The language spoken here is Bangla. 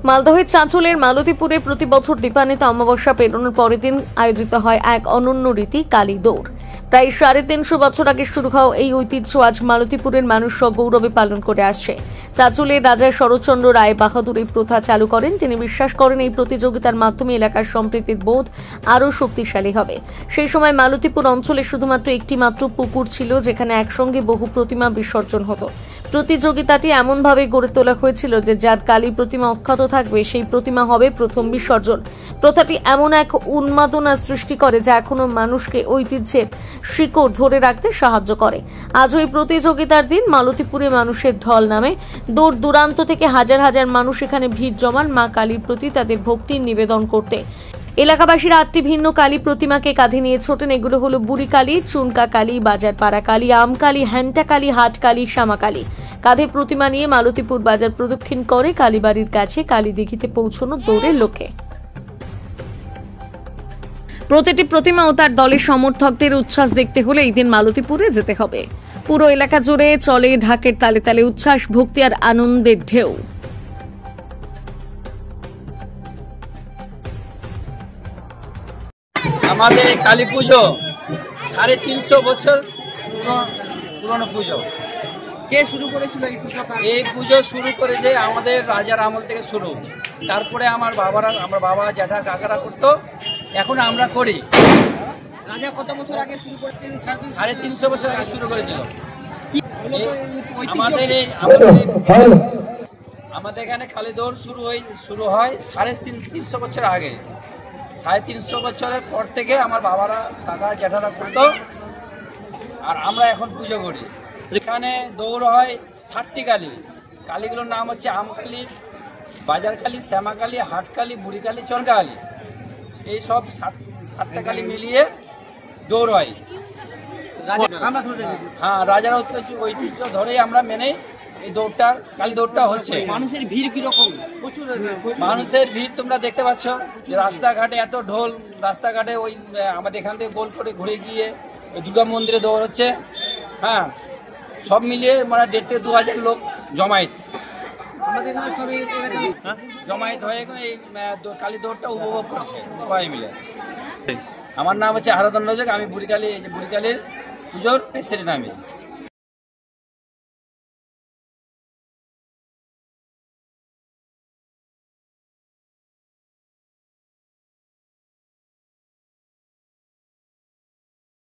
মালদহের চাঁচলের মালতীপুরে প্রতি বছর দীপান্বিতা অমাবস্যা পেরোনোর পরের দিন আয়োজিত হয় এক অনন্য রীতি কালী দৌড়। প্রায় 350 বছর আগে শুরু হওয়া এই ঐতিহ্য আজ মালতীপুরের মানুষ সগৌরবে পালন করে আসছে। চাঁচলের রাজা শরৎচন্দ্র রায় বাহাদুর এই প্রথা চালু করেন। তিনি বিশ্বাস করেন এই প্রতিযোগিতার মাধ্যমে এলাকার সম্প্রীতির বোধ আরও শক্তিশালী হবে। সেই সময় মালতীপুর অঞ্চলে শুধুমাত্র একটি মাত্র পুকুর ছিল যেখানে একসঙ্গে বহু প্রতিমা বিসর্জন হতো। প্রতিযোগিতাটি এমনভাবে গড়ে তোলা হয়েছিল যে যার কালী প্রতিমা অক্ষত থাকবে সেই প্রতিমা হবে প্রথম বিসর্জন। প্রথাটি এমন এক উন্মাদনা সৃষ্টি করে যা এখনো মানুষকে ঐতিহ্যের শিকড় ধরে রাখতে সাহায্য করে। আজ ওই প্রতিযোগিতার দিন মালতীপুরে মানুষের ঢল নামে। দূর দূরান্ত থেকে হাজার হাজার মানুষ এখানে ভিড় জমান মা কালীর প্রতি তাদের ভক্তির নিবেদন করতে। এলাকাবাসীরা 8টি ভিন্ন কালী প্রতিমাকে কাঁধে নিয়ে ছোটেন। এগুলো হলো বুড়ি কালী, চুনকা কালী, বাজারপাড়া কালী, আম কালী, হ্যান্টা কালী, হাট কালী, শ্যামা কালী। কাঁধে প্রতিমা নিয়ে মালতীপুর বাজার প্রদক্ষিণ করে কালীবাড়ির কাছে কালীদিঘিতে পৌঁছানো দৌড়ের লক্ষ্যে। প্রতিটি প্রতিমা ও তার দলের সমর্থকদের উচ্ছ্বাস দেখতে হলে এই দিন মালতীপুরে যেতে হবে। পুরো এলাকা জুড়ে চলে ঢাকের তালে তালে উচ্ছ্বাস, ভক্তি আর আনন্দের ঢেউ। আমাদের কালী পুজো 350 বছর পুরনো পুজো। কে শুরু করেছিল এই পুজো শুরু করেছে আমাদের রাজার আমল থেকে শুরু। তারপরে আমার বাবা জ্যাঠা কাকারা করতো, এখন আমরা করি। রাজা কত বছর আগে শুরু করেছিল? 350 বছর আগে শুরু করেছিল। আমাদের এখানে কালী দৌড় শুরু হয় 350 বছর আগে। 350 বছরের পর থেকে আমার বাবারা কাকা জ্যাঠারা করতো, আর আমরা এখন পুজো করি। এখানে দৌড় হয় 7টি কালী। কালীগুলোর নাম হচ্ছে আম কালী, বাজার কালী, শ্যামা কালী, হাট কালী, বুড়ি কালী, চরকা কালী। এই সব 7টা কালী মিলিয়ে দৌড় হয়। হ্যাঁ, রাজার ঐতিহ্য ধরেই আমরা মেনে এই দৌড়টা, কালী দৌড়টা হচ্ছে। মানুষের ভিড় কিরকম? মানুষের ভিড় তোমরা দেখতে পাচ্ছ যে রাস্তাঘাটে এত ঢোল। রাস্তাঘাটে ওই আমাদের এখান থেকে গোল করে ঘুরে গিয়ে দুর্গা মন্দিরে দৌড় হচ্ছে। হ্যাঁ, সব মিলিয়ে মানে 1,500 থেকে 2,000 লোক জমায়েত হয়ে এই কালী দৌড়টা উপভোগ করছে সবাই মিলে। আমার নাম হচ্ছে আরাধন রাজক, আমি বুড়ি কালীর পুজোর প্রেসিডেন্ট। আমি